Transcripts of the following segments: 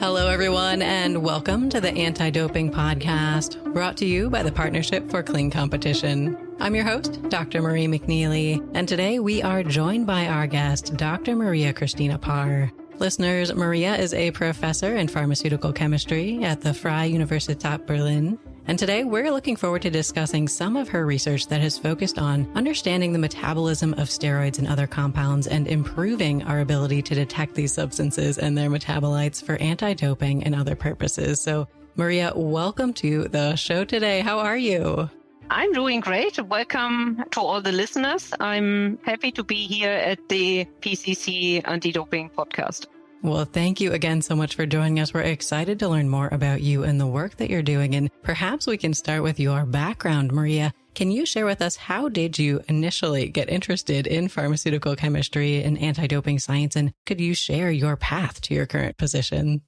Hello, everyone, and welcome to the Anti-Doping Podcast, brought to you by the Partnership for Clean Competition. I'm your host, Dr. Marie McNeely, and today we are joined by our guest, Dr. Maria Kristina Parr. Listeners, Maria is a professor in pharmaceutical chemistry at the Freie Universität Berlin. And today we're looking forward to discussing some of her research that has focused on understanding the metabolism of steroids and other compounds and improving our ability to detect these substances and their metabolites for anti-doping and other purposes. So, Maria, welcome to the show today. How are you? I'm doing great. Welcome to all the listeners. I'm happy to be here at the PCC Anti-Doping Podcast. Well, thank you again so much for joining us. We're excited to learn more about you and the work that you're doing. And perhaps we can start with your background, Maria. Can you share with us, how did you initially get interested in pharmaceutical chemistry and anti-doping science? And could you share your path to your current position?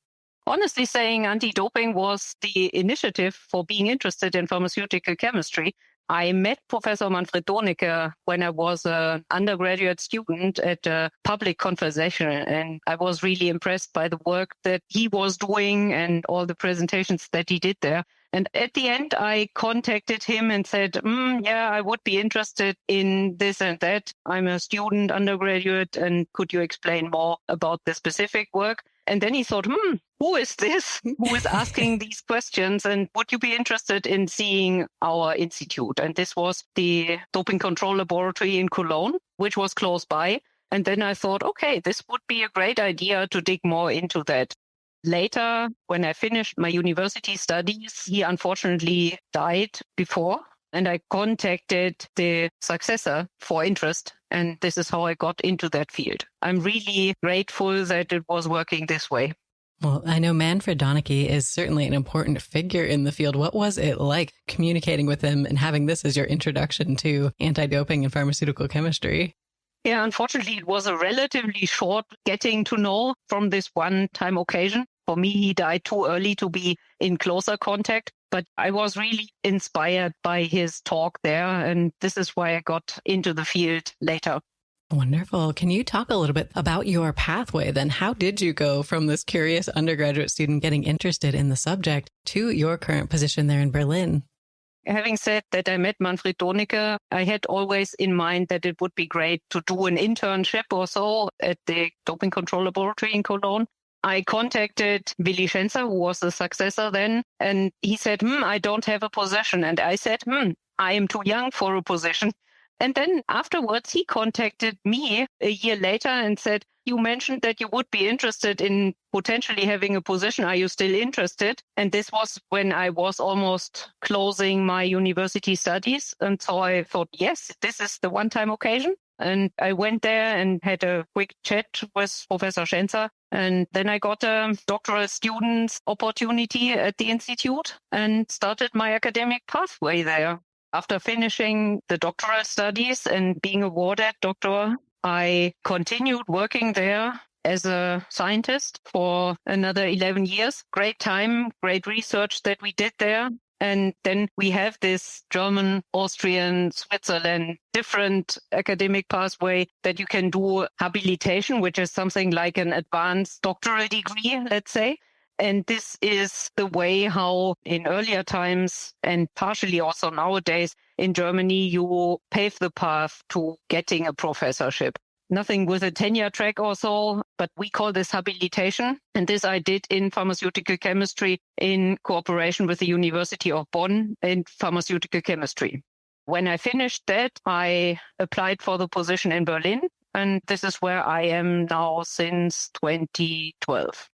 Honestly saying, anti-doping was the initiative for being interested in pharmaceutical chemistry. I met Professor Manfred Donecke when I was an undergraduate student at a public conversation, and I was really impressed by the work that he was doing and all the presentations that he did there. And at the end, I contacted him and said, yeah, I would be interested in this and that. I'm a student, undergraduate, and could you explain more about the specific work? And then he thought, who is this? Who is asking these questions? And would you be interested in seeing our institute? And this was the Doping Control Laboratory in Cologne, which was close by. And then I thought, okay, this would be a great idea to dig more into that. Later, when I finished my university studies, he unfortunately died before. And I contacted the successor for interest. And this is how I got into that field. I'm really grateful that it was working this way. Well, I know Manfred Donecke is certainly an important figure in the field. What was it like communicating with him and having this as your introduction to anti-doping and pharmaceutical chemistry? Yeah, unfortunately, it was a relatively short getting to know from this one-time occasion. For me, he died too early to be in closer contact, but I was really inspired by his talk there, and this is why I got into the field later. Wonderful. Can you talk a little bit about your pathway then? How did you go from this curious undergraduate student getting interested in the subject to your current position there in Berlin? Having said that I met Manfred Donecke, I had always in mind that it would be great to do an internship or so at the Doping Control Laboratory in Cologne. I contacted Willi Schenzer, who was the successor then, and he said, I don't have a position. And I said, I am too young for a position. And then afterwards, he contacted me a year later and said, you mentioned that you would be interested in potentially having a position. Are you still interested? And this was when I was almost closing my university studies. And so I thought, yes, this is the one-time occasion. And I went there and had a quick chat with Professor Schenzer. And then I got a doctoral student's opportunity at the institute and started my academic pathway there. After finishing the doctoral studies and being awarded doctor, I continued working there as a scientist for another 11 years. Great time, great research that we did there. And then we have this German, Austrian, Switzerland, different academic pathway that you can do habilitation, which is something like an advanced doctoral degree, let's say. And this is the way how in earlier times and partially also nowadays in Germany, you pave the path to getting a professorship. Nothing with a tenure track or so, but we call this habilitation. And this I did in pharmaceutical chemistry in cooperation with the University of Bonn in pharmaceutical chemistry. When I finished that, I applied for the position in Berlin. And this is where I am now since 2012.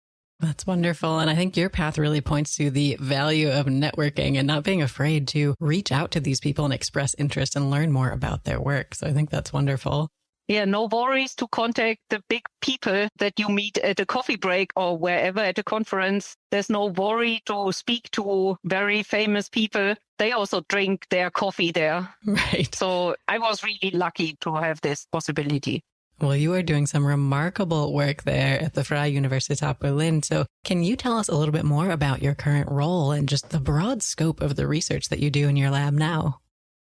That's wonderful. And I think your path really points to the value of networking and not being afraid to reach out to these people and express interest and learn more about their work. So I think that's wonderful. Yeah, no worries to contact the big people that you meet at a coffee break or wherever at a conference. There's no worry to speak to very famous people. They also drink their coffee there. Right. So I was really lucky to have this possibility. Well, you are doing some remarkable work there at the Freie Universität Berlin. So can you tell us a little bit more about your current role and just the broad scope of the research that you do in your lab now?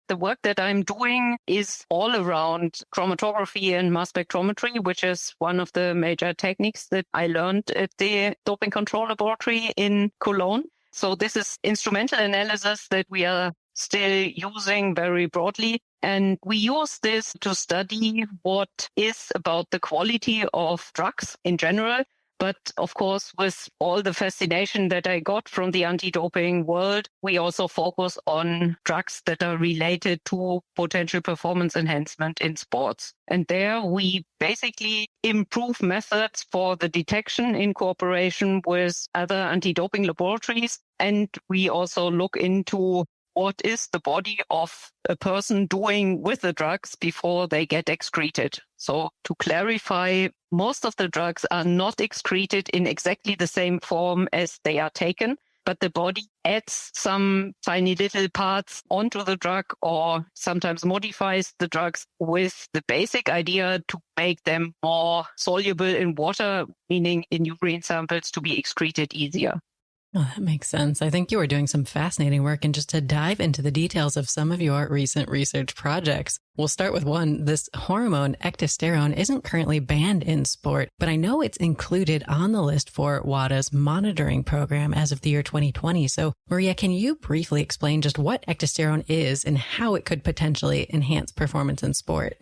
The work that I'm doing is all around chromatography and mass spectrometry, which is one of the major techniques that I learned at the doping control laboratory in Cologne. So this is instrumental analysis that we are still using very broadly. And we use this to study what is about the quality of drugs in general. But of course, with all the fascination that I got from the anti-doping world, we also focus on drugs that are related to potential performance enhancement in sports. And there we basically improve methods for the detection in cooperation with other anti-doping laboratories. And we also look into what is the body of a person doing with the drugs before they get excreted. So to clarify, most of the drugs are not excreted in exactly the same form as they are taken, but the body adds some tiny little parts onto the drug or sometimes modifies the drugs with the basic idea to make them more soluble in water, meaning in urine samples to be excreted easier. Oh, that makes sense. I think you are doing some fascinating work. And just to dive into the details of some of your recent research projects, we'll start with one. This hormone, ecdysterone, isn't currently banned in sport, but I know it's included on the list for WADA's monitoring program as of the year 2020. So, Maria, can you briefly explain just what ecdysterone is and how it could potentially enhance performance in sport?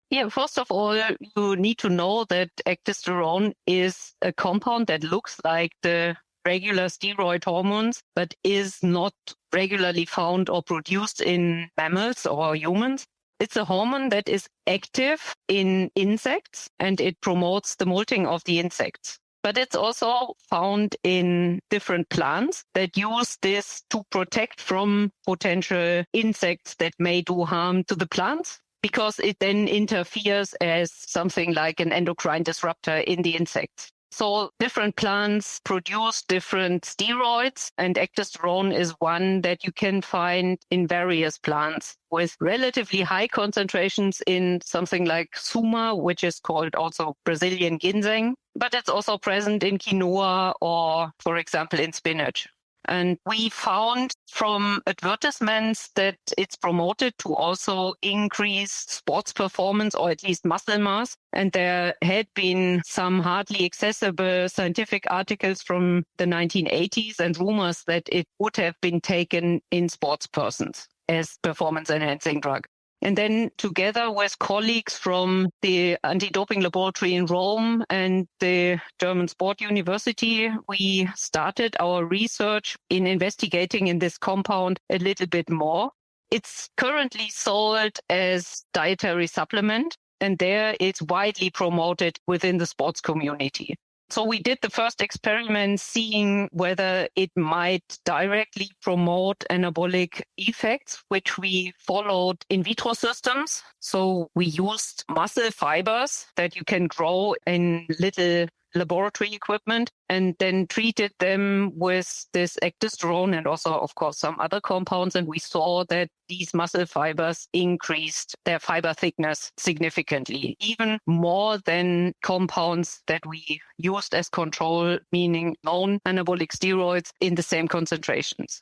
Yeah, first of all, you need to know that ecdysterone is a compound that looks like the regular steroid hormones, but is not regularly found or produced in mammals or humans. It's a hormone that is active in insects and it promotes the molting of the insects. But it's also found in different plants that use this to protect from potential insects that may do harm to the plants, because it then interferes as something like an endocrine disruptor in the insects. So different plants produce different steroids, and ecdysterone is one that you can find in various plants with relatively high concentrations in something like suma, which is called also Brazilian ginseng, but it's also present in quinoa or, for example, in spinach. And we found from advertisements that it's promoted to also increase sports performance or at least muscle mass. And there had been some hardly accessible scientific articles from the 1980s and rumors that it would have been taken in sports persons as performance-enhancing drug. And then together with colleagues from the anti-doping laboratory in Rome and the German Sport University, we started our research in investigating in this compound a little bit more. It's currently sold as dietary supplement, and there it's widely promoted within the sports community. So we did the first experiment seeing whether it might directly promote anabolic effects, which we followed in vitro systems. So we used muscle fibers that you can grow in little laboratory equipment and then treated them with this ecdysterone and also, of course, some other compounds. And we saw that these muscle fibers increased their fiber thickness significantly, even more than compounds that we used as control, meaning known anabolic steroids in the same concentrations.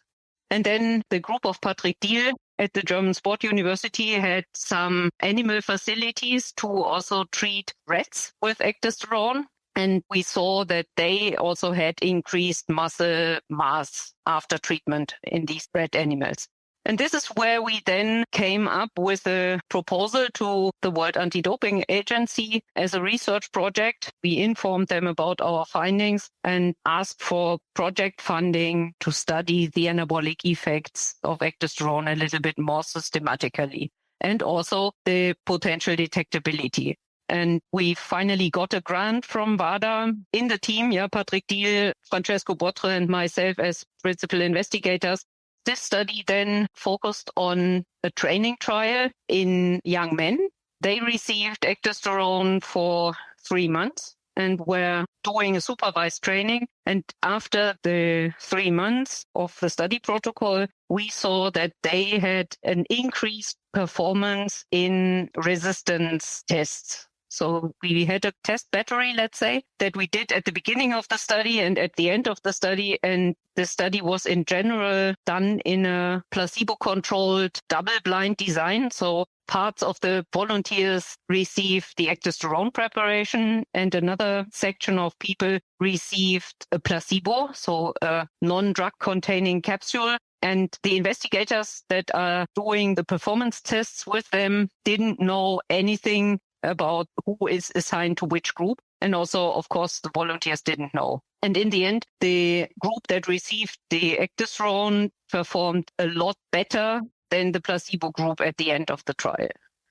And then the group of Patrick Diehl at the German Sport University had some animal facilities to also treat rats with ecdysterone. And we saw that they also had increased muscle mass after treatment in these rat animals. And this is where we then came up with a proposal to the World Anti-Doping Agency as a research project. We informed them about our findings and asked for project funding to study the anabolic effects of ecdysterone a little bit more systematically, and also the potential detectability. And we finally got a grant from WADA in the team, Patrick Diehl, Francesco Botre, and myself as principal investigators. This study then focused on a training trial in young men. They received ecdysterone for 3 months and were doing a supervised training. And after the 3 months of the study protocol, we saw that they had an increased performance in resistance tests. So we had a test battery, let's say, that we did at the beginning of the study and at the end of the study. And the study was in general done in a placebo-controlled double-blind design. So parts of the volunteers received the ecdysterone preparation and another section of people received a placebo, so a non-drug containing capsule. And the investigators that are doing the performance tests with them didn't know anything about who is assigned to which group. And also, of course, the volunteers didn't know. And in the end, the group that received the ecdysterone performed a lot better than the placebo group at the end of the trial.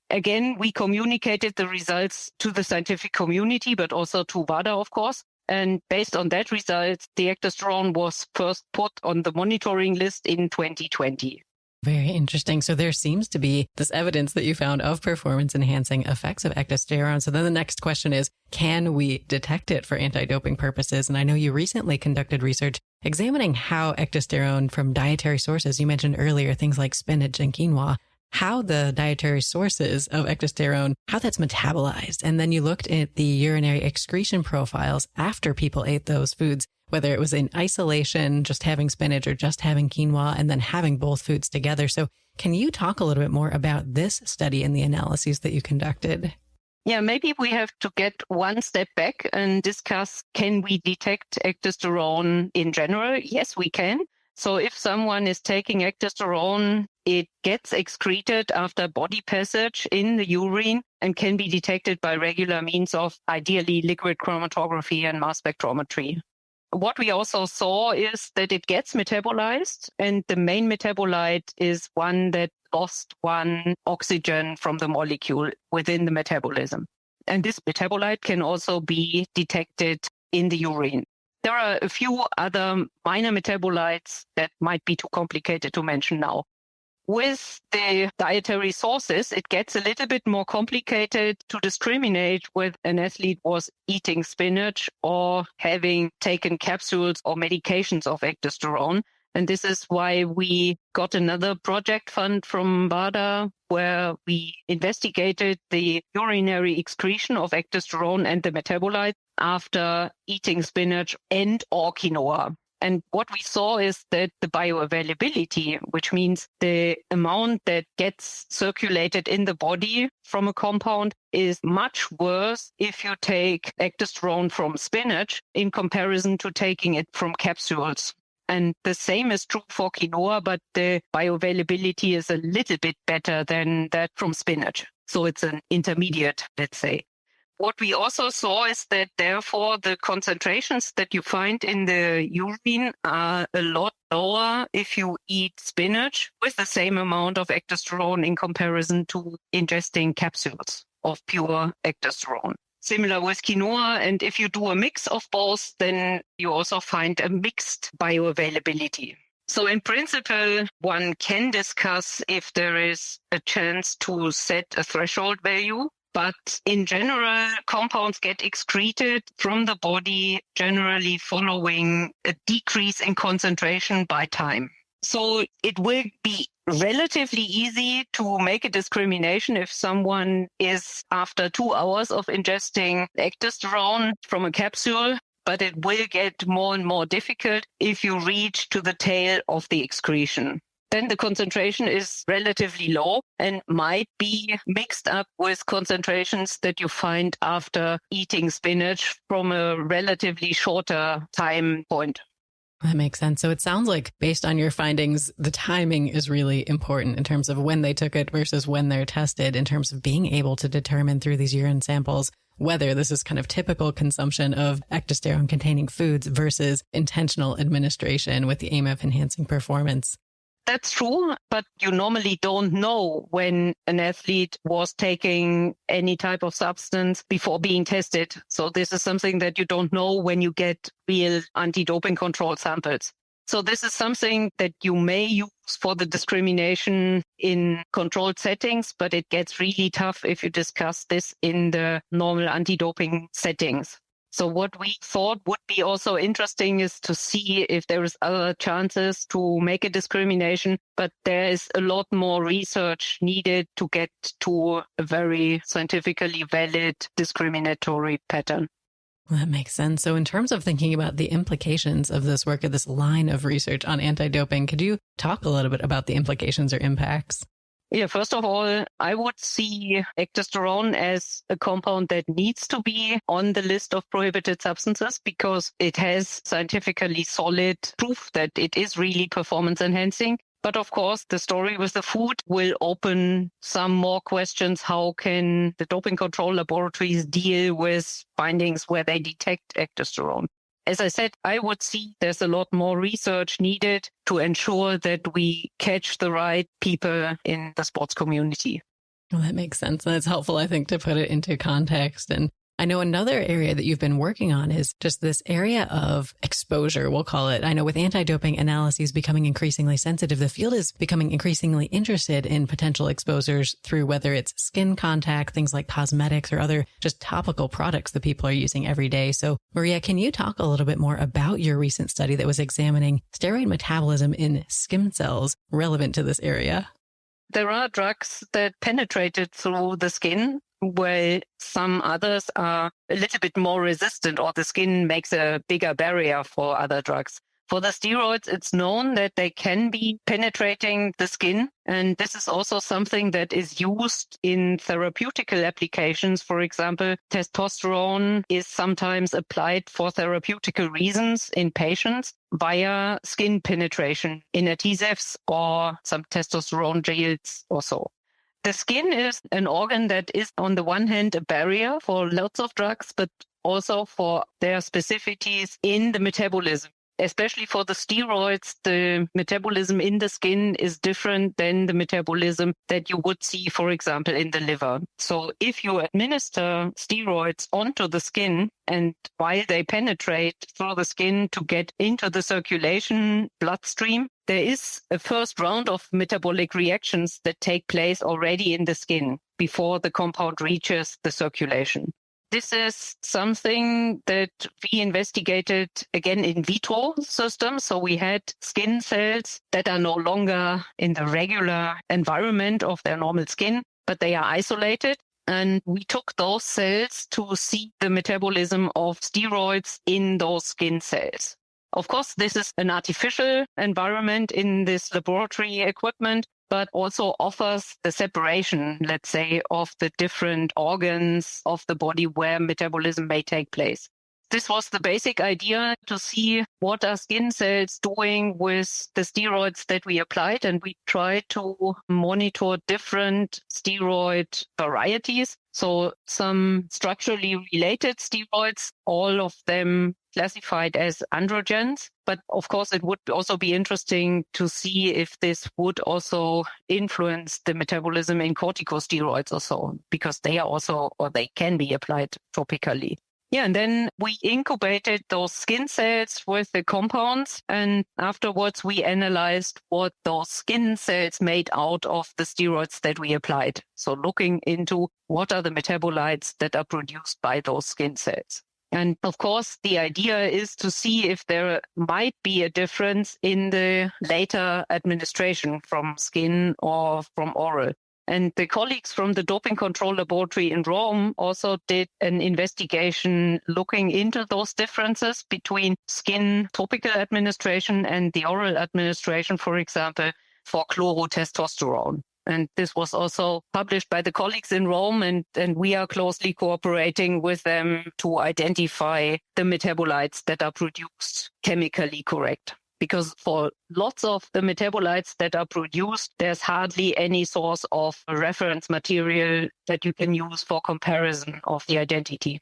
Again, we communicated the results to the scientific community, but also to WADA, of course. And based on that result, the ecdysterone was first put on the monitoring list in 2020. Very interesting. So there seems to be this evidence that you found of performance-enhancing effects of ecdysterone. So then the next question is, can we detect it for anti-doping purposes? And I know you recently conducted research examining how ecdysterone from dietary sources, you mentioned earlier things like spinach and quinoa, how the dietary sources of ecdysterone, how that's metabolized. And then you looked at the urinary excretion profiles after people ate those foods, whether it was in isolation, just having spinach or just having quinoa, and then having both foods together. So can you talk a little bit more about this study and the analyses that you conducted? Yeah, maybe we have to get one step back and discuss, can we detect ecdysterone in general? Yes, we can. So if someone is taking ecdysterone, it gets excreted after body passage in the urine and can be detected by regular means of ideally liquid chromatography and mass spectrometry. What we also saw is that it gets metabolized, and the main metabolite is one that lost one oxygen from the molecule within the metabolism. And this metabolite can also be detected in the urine. There are a few other minor metabolites that might be too complicated to mention now. With the dietary sources, it gets a little bit more complicated to discriminate whether an athlete was eating spinach or having taken capsules or medications of ecdysterone. And this is why we got another project fund from WADA, where we investigated the urinary excretion of ecdysterone and the metabolite after eating spinach and or quinoa. And what we saw is that the bioavailability, which means the amount that gets circulated in the body from a compound, is much worse if you take ecdysterone from spinach in comparison to taking it from capsules. And the same is true for quinoa, but the bioavailability is a little bit better than that from spinach. So it's an intermediate, let's say. What we also saw is that, therefore, the concentrations that you find in the urine are a lot lower if you eat spinach with the same amount of ecdysterone in comparison to ingesting capsules of pure ecdysterone. Similar with quinoa, and if you do a mix of both, then you also find a mixed bioavailability. So in principle, one can discuss if there is a chance to set a threshold value. But in general, compounds get excreted from the body, generally following a decrease in concentration by time. So it will be relatively easy to make a discrimination if someone is after 2 hours of ingesting ecdysterone from a capsule, but it will get more and more difficult if you reach to the tail of the excretion. Then the concentration is relatively low and might be mixed up with concentrations that you find after eating spinach from a relatively shorter time point. That makes sense. So it sounds like, based on your findings, the timing is really important in terms of when they took it versus when they're tested, in terms of being able to determine through these urine samples whether this is kind of typical consumption of ecdysterone-containing foods versus intentional administration with the aim of enhancing performance. That's true, but you normally don't know when an athlete was taking any type of substance before being tested. So this is something that you don't know when you get real anti-doping control samples. So this is something that you may use for the discrimination in controlled settings, but it gets really tough if you discuss this in the normal anti-doping settings. So what we thought would be also interesting is to see if there is other chances to make a discrimination, but there is a lot more research needed to get to a very scientifically valid discriminatory pattern. Well, that makes sense. So in terms of thinking about the implications of this work, of this line of research on anti-doping, could you talk a little bit about the implications or impacts? Yeah, first of all, I would see ecdysterone as a compound that needs to be on the list of prohibited substances because it has scientifically solid proof that it is really performance enhancing. But of course, the story with the food will open some more questions. How can the doping control laboratories deal with findings where they detect ecdysterone? As I said, I would see there's a lot more research needed to ensure that we catch the right people in the sports community. Well, that makes sense. And it's helpful, I think, to put it into context. And I know another area that you've been working on is just this area of exposure, we'll call it. I know with anti-doping analyses becoming increasingly sensitive, the field is becoming increasingly interested in potential exposures through whether it's skin contact, things like cosmetics or other just topical products that people are using every day. So Maria, can you talk a little bit more about your recent study that was examining steroid metabolism in skin cells relevant to this area? There are drugs that penetrated through the skin, where some others are a little bit more resistant, or the skin makes a bigger barrier for other drugs. For the steroids, it's known that they can be penetrating the skin. And this is also something that is used in therapeutical applications. For example, testosterone is sometimes applied for therapeutical reasons in patients via skin penetration in adhesives or some testosterone gels or so. The skin is an organ that is, on the one hand, a barrier for lots of drugs, but also for their specificities in the metabolism. Especially for the steroids, the metabolism in the skin is different than the metabolism that you would see, for example, in the liver. So if you administer steroids onto the skin, and while they penetrate through the skin to get into the circulation bloodstream, there is a first round of metabolic reactions that take place already in the skin before the compound reaches the circulation. This is something that we investigated again in vitro systems. So we had skin cells that are no longer in the regular environment of their normal skin, but they are isolated. And we took those cells to see the metabolism of steroids in those skin cells. Of course, this is an artificial environment in this laboratory equipment, but also offers the separation, let's say, of the different organs of the body where metabolism may take place. This was the basic idea, to see what are skin cells doing with the steroids that we applied. And we tried to monitor different steroid varieties. So some structurally related steroids, all of them classified as androgens. But of course, it would also be interesting to see if this would also influence the metabolism in corticosteroids or so, because they are also, or they can be applied topically. Yeah, and then we incubated those skin cells with the compounds, and afterwards we analyzed what those skin cells made out of the steroids that we applied. So looking into what are the metabolites that are produced by those skin cells. And of course, the idea is to see if there might be a difference in the later administration from skin or from oral. And the colleagues from the Doping Control Laboratory in Rome also did an investigation looking into those differences between skin topical administration and the oral administration, for example, for chlorotestosterone. And this was also published by the colleagues in Rome, and we are closely cooperating with them to identify the metabolites that are produced chemically correct. Because for lots of the metabolites that are produced, there's hardly any source of reference material that you can use for comparison of the identity.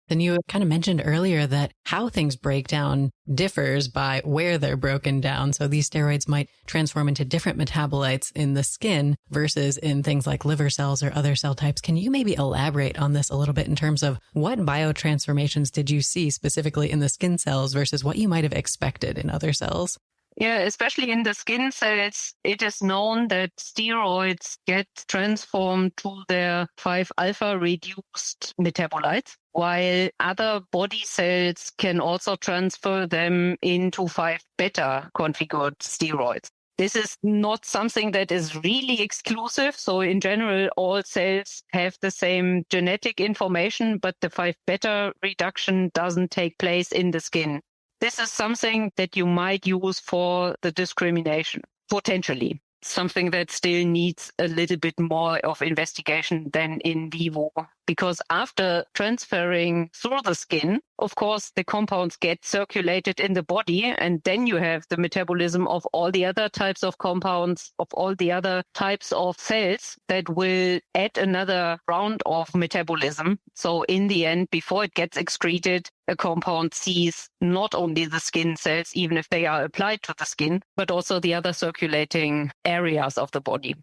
And you kind of mentioned earlier that how things break down differs by where they're broken down. So these steroids might transform into different metabolites in the skin versus in things like liver cells or other cell types. Can you maybe elaborate on this a little bit in terms of what biotransformations did you see specifically in the skin cells versus what you might have expected in other cells? Yeah, especially in the skin cells, it is known that steroids get transformed to their 5-alpha reduced metabolites, while other body cells can also transfer them into 5-beta configured steroids. This is not something that is really exclusive. So in general, all cells have the same genetic information, but the 5-beta reduction doesn't take place in the skin. This is something that you might use for the discrimination, potentially. Something that still needs a little bit more of investigation than in vivo. Because after transferring through the skin, of course, the compounds get circulated in the body, and then you have the metabolism of all the other types of compounds, of all the other types of cells that will add another round of metabolism. So in the end, before it gets excreted, a compound sees not only the skin cells, even if they are applied to the skin, but also the other circulating areas of the body.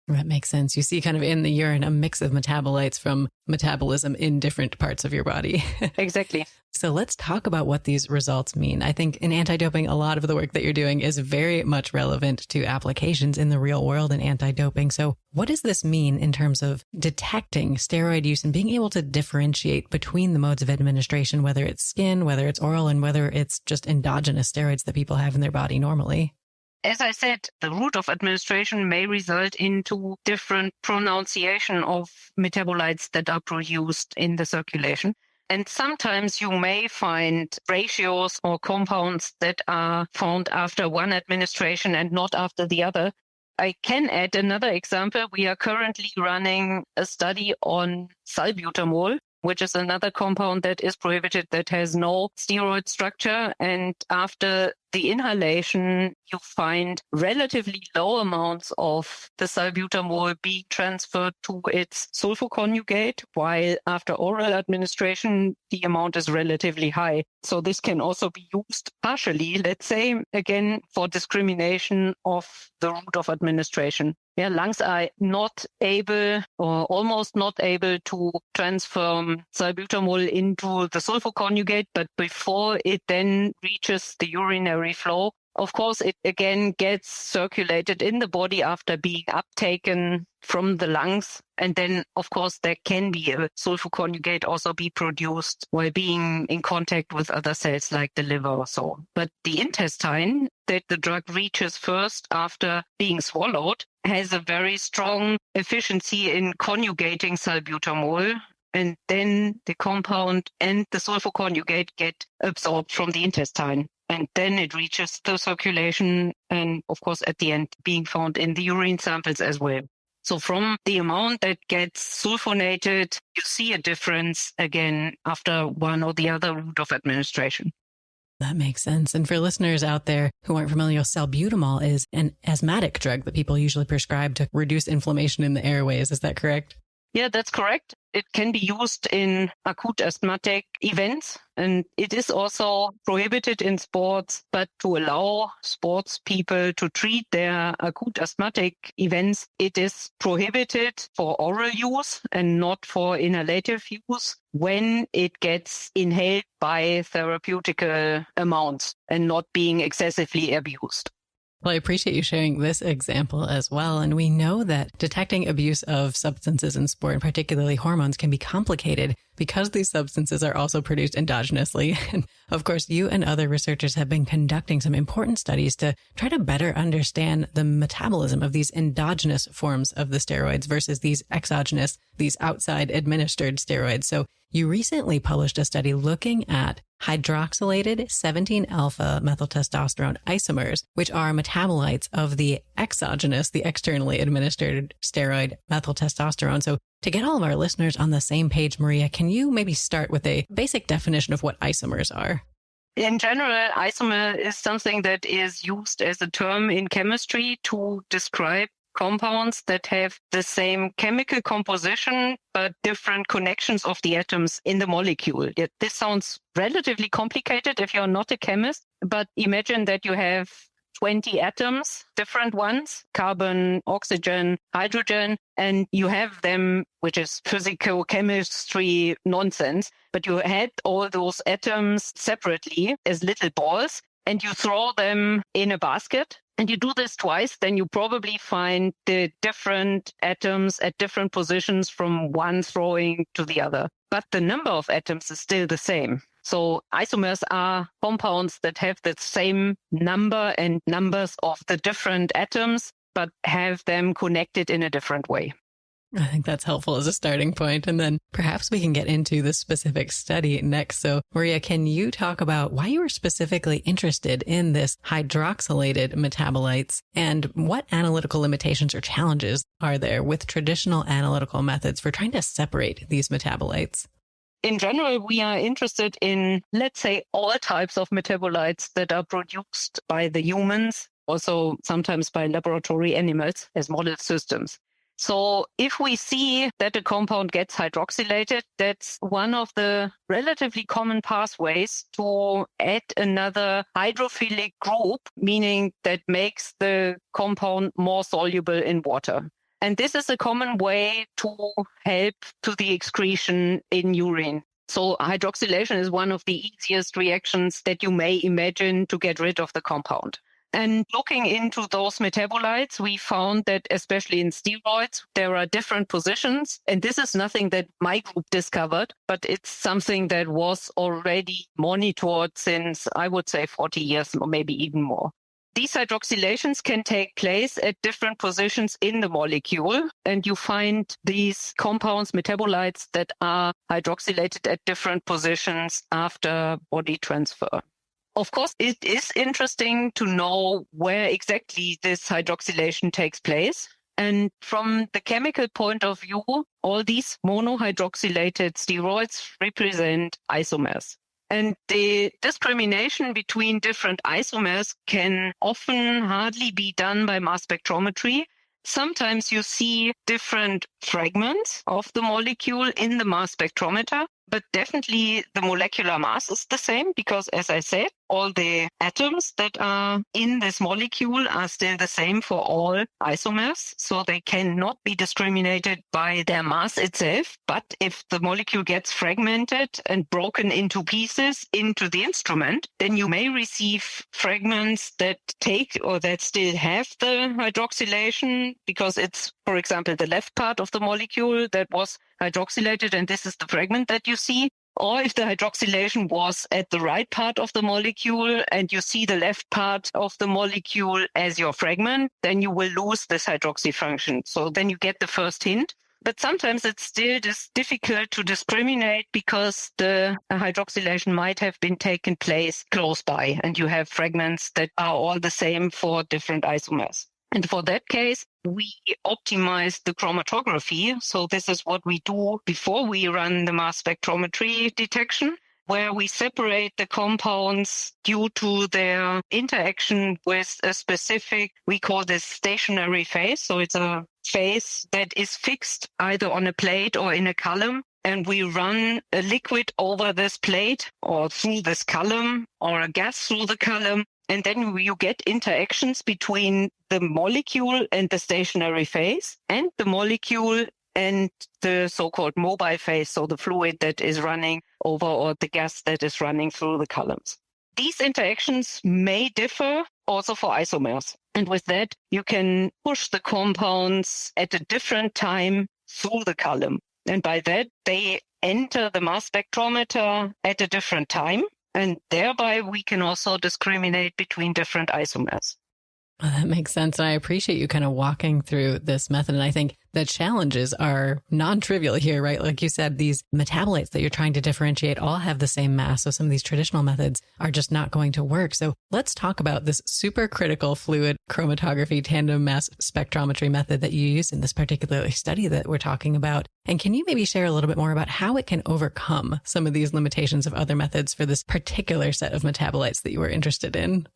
That makes sense. You see kind of in the urine a mix of metabolites from metabolism in different parts of your body. Exactly. So let's talk about what these results mean. I think in anti-doping, a lot of the work that you're doing is very much relevant to applications in the real world in anti-doping. So what does this mean in terms of detecting steroid use and being able to differentiate between the modes of administration, whether it's skin, whether it's oral, and whether it's just endogenous steroids that people have in their body normally? As I said, the route of administration may result into different pronunciation of metabolites that are produced in the circulation. And sometimes you may find ratios or compounds that are found after one administration and not after the other. I can add another example. We are currently running a study on salbutamol, which is another compound that is prohibited that has no steroid structure. And after the inhalation, you find relatively low amounts of the salbutamol being transferred to its sulfoconjugate, while after oral administration, the amount is relatively high. So this can also be used partially, let's say, again, for discrimination of the route of administration. Yeah, lungs are not able or almost not able to transfer salbutamol into the sulfoconjugate, but before it then reaches the urinary flow, of course, it again gets circulated in the body after being uptaken from the lungs. And then, of course, there can be a sulfoconjugate also be produced while being in contact with other cells like the liver or so. But the intestine that the drug reaches first after being swallowed has a very strong efficiency in conjugating salbutamol. And then the compound and the sulfoconjugate get absorbed from the intestine. And then it reaches the circulation and, of course, at the end, being found in the urine samples as well. So from the amount that gets sulfonated, you see a difference again after one or the other route of administration. That makes sense. And for listeners out there who aren't familiar, salbutamol is an asthmatic drug that people usually prescribe to reduce inflammation in the airways. Is that correct? Yeah, that's correct. It can be used in acute asthmatic events, and it is also prohibited in sports, but to allow sports people to treat their acute asthmatic events, it is prohibited for oral use and not for inhalative use when it gets inhaled by therapeutical amounts and not being excessively abused. Well, I appreciate you sharing this example as well. And we know that detecting abuse of substances in sport, and particularly hormones, can be complicated because these substances are also produced endogenously. And of course, you and other researchers have been conducting some important studies to try to better understand the metabolism of these endogenous forms of the steroids versus these exogenous, these outside administered steroids. So you recently published a study looking at hydroxylated 17-alpha methyltestosterone isomers, which are metabolites of the exogenous, the externally administered steroid methyltestosterone. So to get all of our listeners on the same page, Maria, can you maybe start with a basic definition of what isomers are? In general, isomer is something that is used as a term in chemistry to describe compounds that have the same chemical composition, but different connections of the atoms in the molecule. This sounds relatively complicated if you're not a chemist, but imagine that you have 20 atoms, different ones, carbon, oxygen, hydrogen, and you have them, which is physicochemistry nonsense, but you had all those atoms separately as little balls. and you throw them in a basket, and you do this twice, then you probably find the different atoms at different positions from one throwing to the other. But the number of atoms is still the same. So isomers are compounds that have the same number and numbers of the different atoms, but have them connected in a different way. I think that's helpful as a starting point. And then perhaps we can get into the specific study next. So Maria, can you talk about why you were specifically interested in this hydroxylated metabolites and what analytical limitations or challenges are there with traditional analytical methods for trying to separate these metabolites? In general, we are interested in, let's say, all types of metabolites that are produced by the humans, also sometimes by laboratory animals as model systems. So if we see that a compound gets hydroxylated, that's one of the relatively common pathways to add another hydrophilic group, meaning that makes the compound more soluble in water. And this is a common way to help to the excretion in urine. So hydroxylation is one of the easiest reactions that you may imagine to get rid of the compound. And looking into those metabolites, we found that especially in steroids, there are different positions. And this is nothing that my group discovered, but it's something that was already monitored since, I would say, 40 years or maybe even more. These hydroxylations can take place at different positions in the molecule, and you find these compounds, metabolites, that are hydroxylated at different positions after body transfer. Of course, it is interesting to know where exactly this hydroxylation takes place. And from the chemical point of view, all these monohydroxylated steroids represent isomers. And the discrimination between different isomers can often hardly be done by mass spectrometry. Sometimes you see different fragments of the molecule in the mass spectrometer, but definitely the molecular mass is the same because, as I said, all the atoms that are in this molecule are still the same for all isomers, so they cannot be discriminated by their mass itself. But if the molecule gets fragmented and broken into pieces into the instrument, then you may receive fragments that take or that still have the hydroxylation because it's, for example, the left part of the molecule that was hydroxylated, and this is the fragment that you see. Or if the hydroxylation was at the right part of the molecule and you see the left part of the molecule as your fragment, then you will lose this hydroxy function. So then you get the first hint. But sometimes it's still difficult to discriminate because the hydroxylation might have been taken place close by and you have fragments that are all the same for different isomers. And for that case, we optimize the chromatography. So this is what we do before we run the mass spectrometry detection, where we separate the compounds due to their interaction with a specific, we call this stationary phase. So it's a phase that is fixed either on a plate or in a column. And we run a liquid over this plate or through this column or a gas through the column. And then you get interactions between the molecule and the stationary phase and the molecule and the so-called mobile phase, so the fluid that is running over or the gas that is running through the columns. These interactions may differ also for isomers. And with that, you can push the compounds at a different time through the column. And by that, they enter the mass spectrometer at a different time. And thereby, we can also discriminate between different isomers. Well, that makes sense. And I appreciate you kind of walking through this method. And I think the challenges are non-trivial here, right? Like you said, these metabolites that you're trying to differentiate all have the same mass. So some of these traditional methods are just not going to work. So let's talk about this supercritical fluid chromatography tandem mass spectrometry method that you use in this particular study that we're talking about. And can you maybe share a little bit more about how it can overcome some of these limitations of other methods for this particular set of metabolites that you were interested in?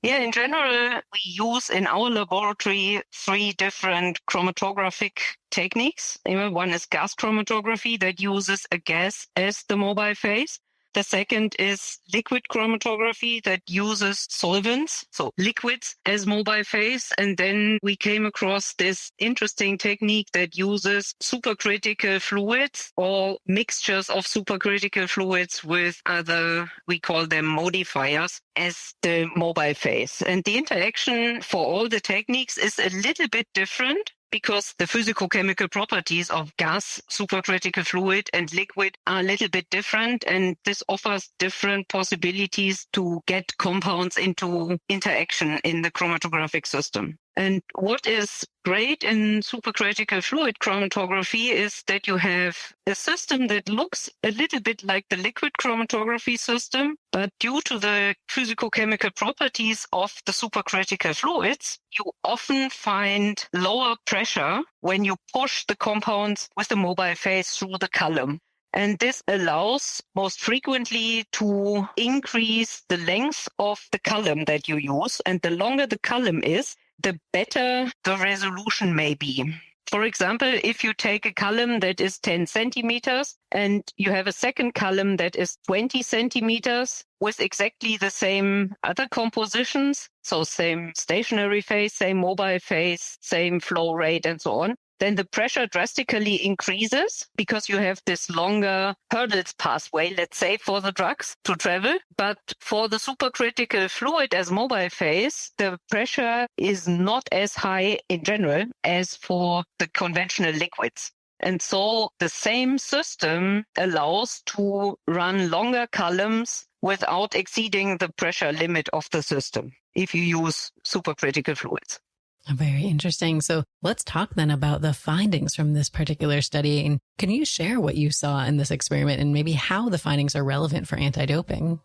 Yeah, in general, we use in our laboratory 3 different chromatographic techniques. One is gas chromatography that uses a gas as the mobile phase. The second is liquid chromatography that uses solvents, so liquids as mobile phase. And then we came across this interesting technique that uses supercritical fluids or mixtures of supercritical fluids with other, we call them modifiers, as the mobile phase. And the interaction for all the techniques is a little bit different, because the physicochemical properties of gas, supercritical fluid, and liquid are a little bit different, and this offers different possibilities to get compounds into interaction in the chromatographic system. And what is great in supercritical fluid chromatography is that you have a system that looks a little bit like the liquid chromatography system, but due to the physicochemical properties of the supercritical fluids, you often find lower pressure when you push the compounds with the mobile phase through the column. And this allows most frequently to increase the length of the column that you use. And the longer the column is, the better the resolution may be. For example, if you take a column that is 10 centimeters and you have a second column that is 20 centimeters with exactly the same other compositions, so same stationary phase, same mobile phase, same flow rate, and so on, then the pressure drastically increases because you have this longer hurdles pathway, let's say, for the drugs to travel. But for the supercritical fluid as mobile phase, the pressure is not as high in general as for the conventional liquids. And so the same system allows to run longer columns without exceeding the pressure limit of the system if you use supercritical fluids. Very interesting. So let's talk then about the findings from this particular study. And can you share what you saw in this experiment and maybe how the findings are relevant for anti-doping?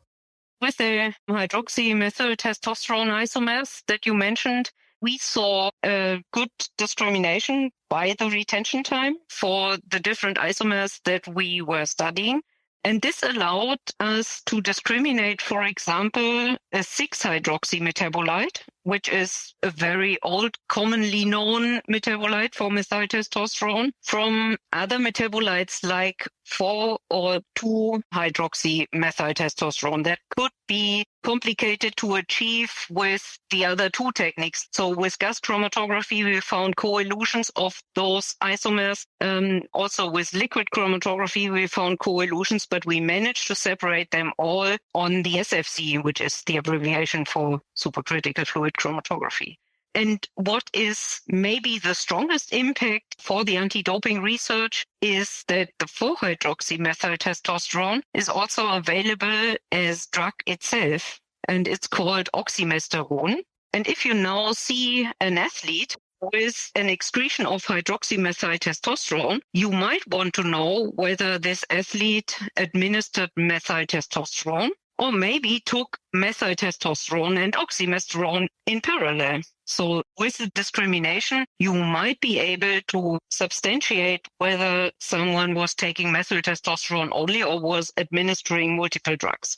With the hydroxymethyltestosterone isomers that you mentioned, we saw a good discrimination by the retention time for the different isomers that we were studying. And this allowed us to discriminate, for example, a 6-hydroxy metabolite, which is a very old, commonly known metabolite for methyltestosterone, from other metabolites like 4 or 2-hydroxy methyltestosterone that could be complicated to achieve with the other two techniques. So with gas chromatography, we found coelutions of those isomers. Also with liquid chromatography, we found coelutions, but we managed to separate them all on the SFC, which is the abbreviation for supercritical fluid chromatography. And what is maybe the strongest impact for the anti-doping research is that the 4-hydroxy methyltestosterone is also available as drug itself, and it's called oxymesterone. And if you now see an athlete with an excretion of hydroxymethyltestosterone, you might want to know whether this athlete administered methyltestosterone or maybe took methyltestosterone and oxymesterone in parallel. So with the discrimination, you might be able to substantiate whether someone was taking methyltestosterone only or was administering multiple drugs.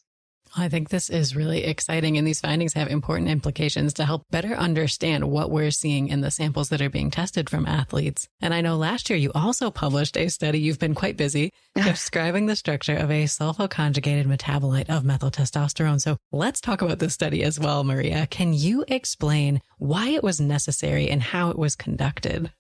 I think this is really exciting, and these findings have important implications to help better understand what we're seeing in the samples that are being tested from athletes. And I know last year you also published a study, you've been quite busy, describing the structure of a sulfoconjugated metabolite of methyltestosterone. So let's talk about this study as well, Maria. Can you explain why it was necessary and how it was conducted?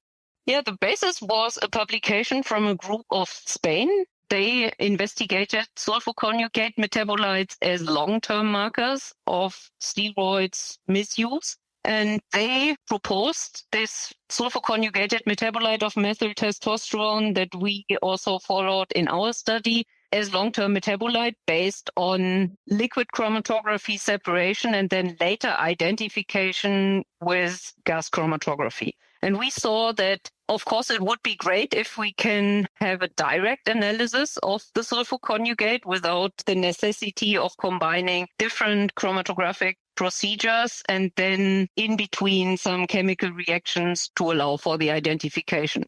Yeah, the basis was a publication from a group of Spain. They investigated sulfoconjugate metabolites as long-term markers of steroids misuse. And they proposed this sulfoconjugated metabolite of methyltestosterone that we also followed in our study as long-term metabolite based on liquid chromatography separation and then later identification with gas chromatography. And we saw that, of course, it would be great if we can have a direct analysis of the sulfoconjugate without the necessity of combining different chromatographic procedures and then in between some chemical reactions to allow for the identification.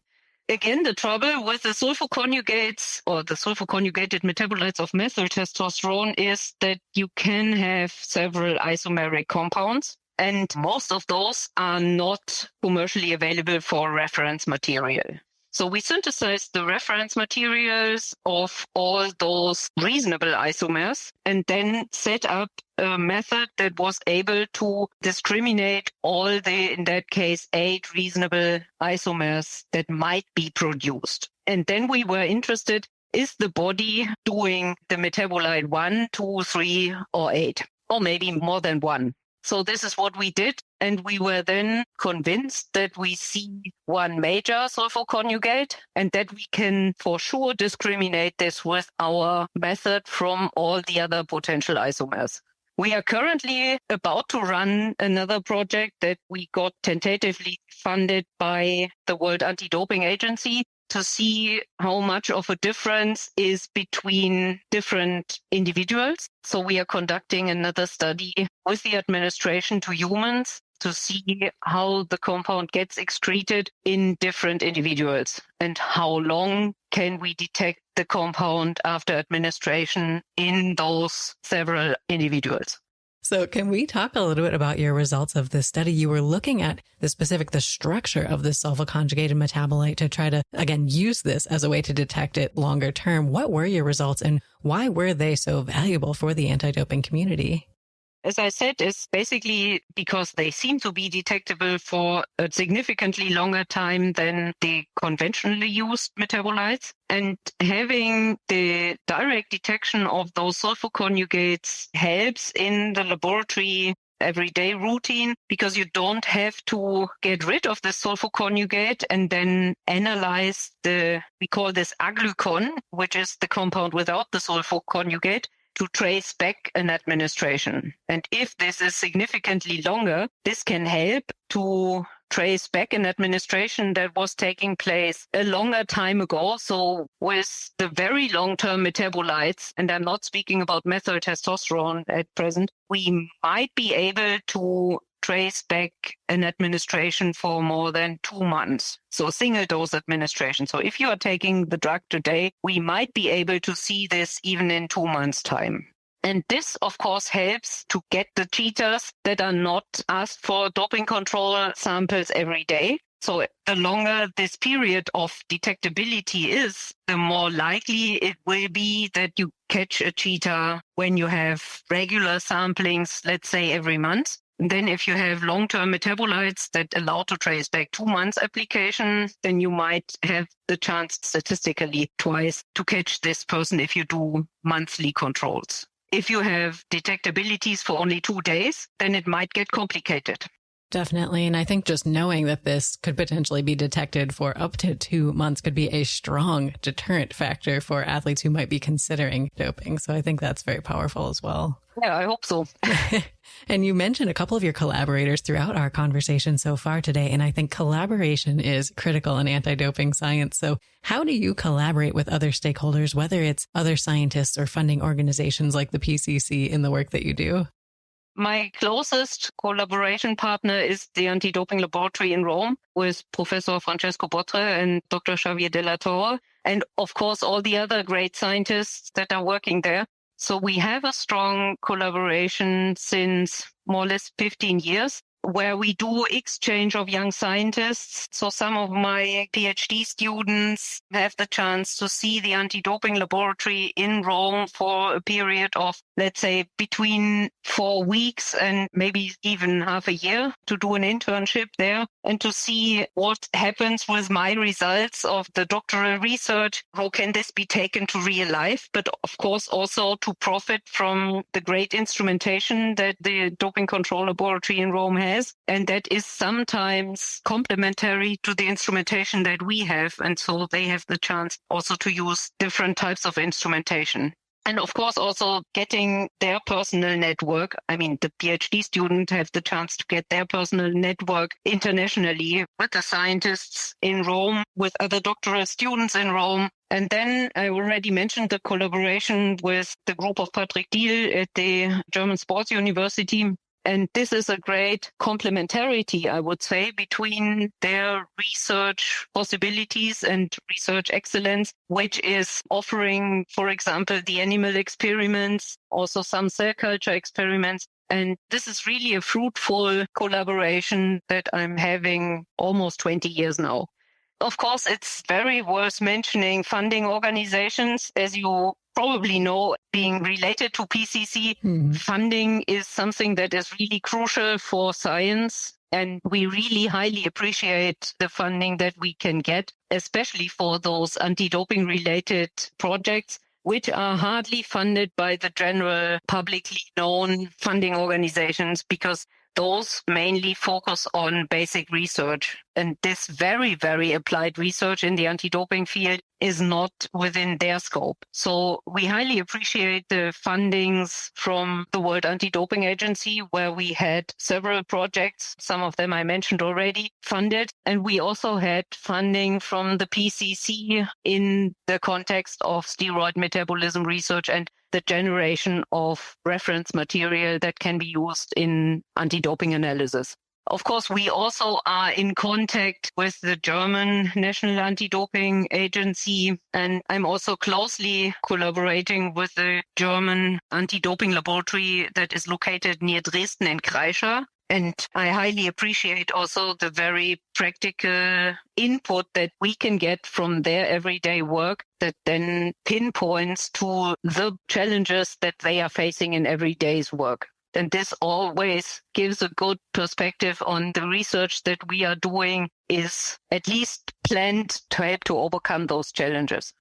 Again, the trouble with the sulfoconjugates or the sulfoconjugated metabolites of methyltestosterone is that you can have several isomeric compounds. And most of those are not commercially available for reference material. So we synthesized the reference materials of all those reasonable isomers and then set up a method that was able to discriminate all the, in that case, 8 reasonable isomers that might be produced. And then we were interested, is the body doing the metabolite 1, 2, 3, or 8, or maybe more than 1? So this is what we did. And we were then convinced that we see one major sulfoconjugate and that we can for sure discriminate this with our method from all the other potential isomers. We are currently about to run another project that we got tentatively funded by the World Anti-Doping Agency to see how much of a difference is between different individuals. So we are conducting another study with the administration to humans to see how the compound gets excreted in different individuals and how long can we detect the compound after administration in those several individuals. So can we talk a little bit about your results of this study? You were looking at the structure of this sulfoconjugated metabolite to try to, again, use this as a way to detect it longer term. What were your results and why were they so valuable for the anti-doping community? As I said, it's basically because they seem to be detectable for a significantly longer time than the conventionally used metabolites. And having the direct detection of those sulfoconjugates helps in the laboratory everyday routine because you don't have to get rid of the sulfoconjugate and then analyze we call this aglycon, which is the compound without the sulfoconjugate, to trace back an administration. And if this is significantly longer, this can help to trace back an administration that was taking place a longer time ago. So with the very long-term metabolites, and I'm not speaking about methyl testosterone at present, we might be able to trace back an administration for more than 2 months. So single dose administration. So if you are taking the drug today, we might be able to see this even in 2 months' time. And this, of course, helps to get the cheaters that are not asked for doping control samples every day. So the longer this period of detectability is, the more likely it will be that you catch a cheater when you have regular samplings, let's say every month. And then if you have long-term metabolites that allow to trace back 2 months application, then you might have the chance statistically twice to catch this person if you do monthly controls. If you have detectabilities for only 2 days, then it might get complicated. Definitely. And I think just knowing that this could potentially be detected for up to 2 months could be a strong deterrent factor for athletes who might be considering doping. So I think that's very powerful as well. Yeah, I hope so. And you mentioned a couple of your collaborators throughout our conversation so far today. And I think collaboration is critical in anti-doping science. So how do you collaborate with other stakeholders, whether it's other scientists or funding organizations like the PCC in the work that you do? My closest collaboration partner is the anti-doping laboratory in Rome with Professor Francesco Botre and Dr. Xavier de la Torre, and of course all the other great scientists that are working there. So we have a strong collaboration since more or less 15 years, where we do exchange of young scientists. So some of my PhD students have the chance to see the anti-doping laboratory in Rome for a period of, let's say, between 4 weeks and maybe even half a year to do an internship there and to see what happens with my results of the doctoral research. How can this be taken to real life? But of course, also to profit from the great instrumentation that the doping control laboratory in Rome has. And that is sometimes complementary to the instrumentation that we have. And so they have the chance also to use different types of instrumentation. And of course, also getting their personal network. I mean, the PhD students have the chance to get their personal network internationally with the scientists in Rome, with other doctoral students in Rome. And then I already mentioned the collaboration with the group of Patrick Diehl at the German Sports University. And this is a great complementarity, I would say, between their research possibilities and research excellence, which is offering, for example, the animal experiments, also some cell culture experiments. And this is really a fruitful collaboration that I'm having almost 20 years now. Of course, it's very worth mentioning funding organizations. As you probably know, being related to PCC, funding is something that is really crucial for science. And we really highly appreciate the funding that we can get, especially for those anti-doping related projects, which are hardly funded by the general publicly known funding organizations, because those mainly focus on basic research. And this very, very applied research in the anti-doping field is not within their scope. So we highly appreciate the fundings from the World Anti-Doping Agency, where we had several projects, some of them I mentioned already, funded. And we also had funding from the PCC in the context of steroid metabolism research and the generation of reference material that can be used in anti-doping analysis. Of course, we also are in contact with the German National Anti-Doping Agency, and I'm also closely collaborating with the German anti-doping laboratory that is located near Dresden in Kreischer. And I highly appreciate also the very practical input that we can get from their everyday work that then pinpoints to the challenges that they are facing in everyday's work. And this always gives a good perspective on the research that we are doing is at least planned to help to overcome those challenges.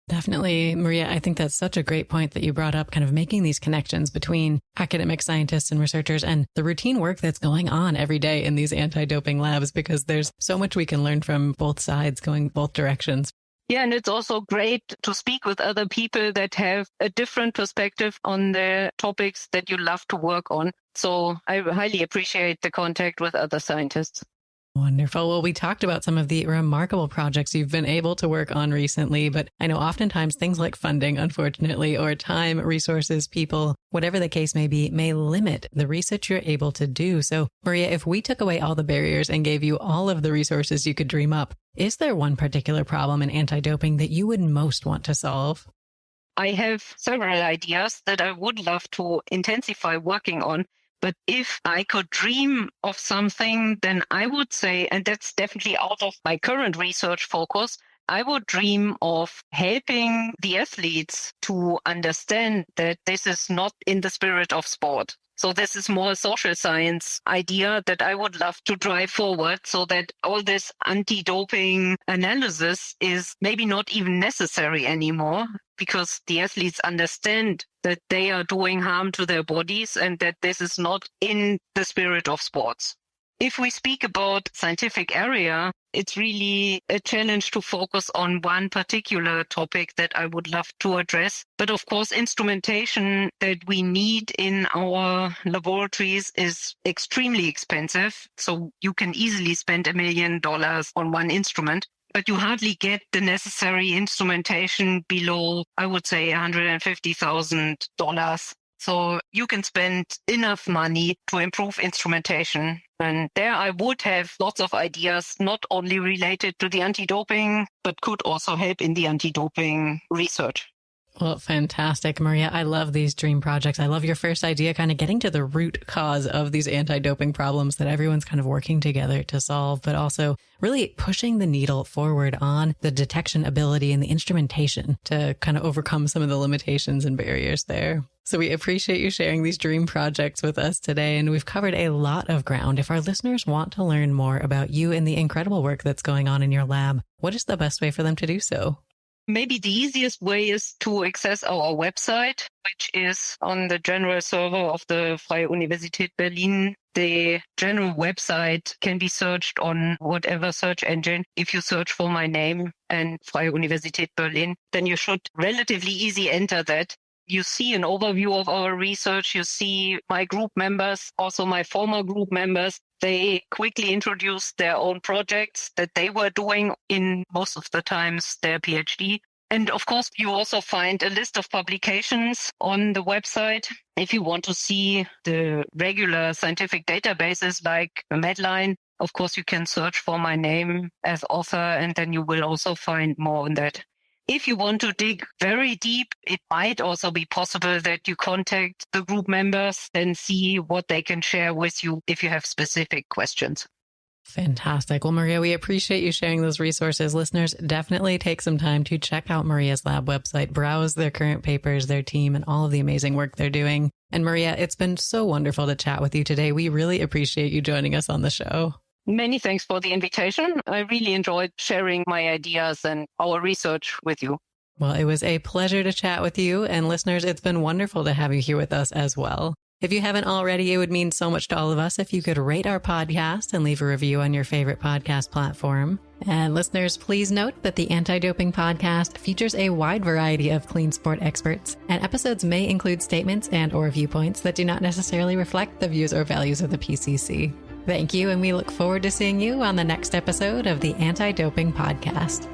Definitely, Maria. I think that's such a great point that you brought up, kind of making these connections between academic scientists and researchers and the routine work that's going on every day in these anti-doping labs, because there's so much we can learn from both sides going both directions. Yeah, and it's also great to speak with other people that have a different perspective on the topics that you love to work on. So I highly appreciate the contact with other scientists. Wonderful. Well, we talked about some of the remarkable projects you've been able to work on recently, but I know oftentimes things like funding, unfortunately, or time, resources, people, whatever the case may be, may limit the research you're able to do. So, Maria, if we took away all the barriers and gave you all of the resources you could dream up, is there one particular problem in anti-doping that you would most want to solve? I have several ideas that I would love to intensify working on. But if I could dream of something, then I would say, and that's definitely out of my current research focus, I would dream of helping the athletes to understand that this is not in the spirit of sport. So this is more a social science idea that I would love to drive forward, so that all this anti-doping analysis is maybe not even necessary anymore, because the athletes understand that they are doing harm to their bodies and that this is not in the spirit of sports. If we speak about scientific area, it's really a challenge to focus on one particular topic that I would love to address. But of course, instrumentation that we need in our laboratories is extremely expensive. So you can easily spend $1 million on one instrument, but you hardly get the necessary instrumentation below, I would say, $150,000. So you can spend enough money to improve instrumentation. And there I would have lots of ideas, not only related to the anti-doping, but could also help in the anti-doping research. Well, fantastic, Maria. I love these dream projects. I love your first idea, kind of getting to the root cause of these anti-doping problems that everyone's kind of working together to solve, but also really pushing the needle forward on the detection ability and the instrumentation to kind of overcome some of the limitations and barriers there. So we appreciate you sharing these dream projects with us today, and we've covered a lot of ground. If our listeners want to learn more about you and the incredible work that's going on in your lab, what is the best way for them to do so? Maybe the easiest way is to access our website, which is on the general server of the Freie Universität Berlin. The general website can be searched on whatever search engine. If you search for my name and Freie Universität Berlin, then you should relatively easy enter that. You see an overview of our research. You see my group members, also my former group members. They quickly introduced their own projects that they were doing in most of the times their PhD. And of course, you also find a list of publications on the website. If you want to see the regular scientific databases like Medline, of course, you can search for my name as author, and then you will also find more on that. If you want to dig very deep, it might also be possible that you contact the group members and see what they can share with you if you have specific questions. Fantastic. Well, Maria, we appreciate you sharing those resources. Listeners, definitely take some time to check out Maria's lab website, browse their current papers, their team, and all of the amazing work they're doing. And Maria, it's been so wonderful to chat with you today. We really appreciate you joining us on the show. Many thanks for the invitation. I really enjoyed sharing my ideas and our research with you. Well, it was a pleasure to chat with you. And listeners, it's been wonderful to have you here with us as well. If you haven't already, it would mean so much to all of us if you could rate our podcast and leave a review on your favorite podcast platform. And listeners, please note that the Anti-Doping Podcast features a wide variety of clean sport experts, and episodes may include statements and or viewpoints that do not necessarily reflect the views or values of the PCC. Thank you, and we look forward to seeing you on the next episode of the Anti-Doping Podcast.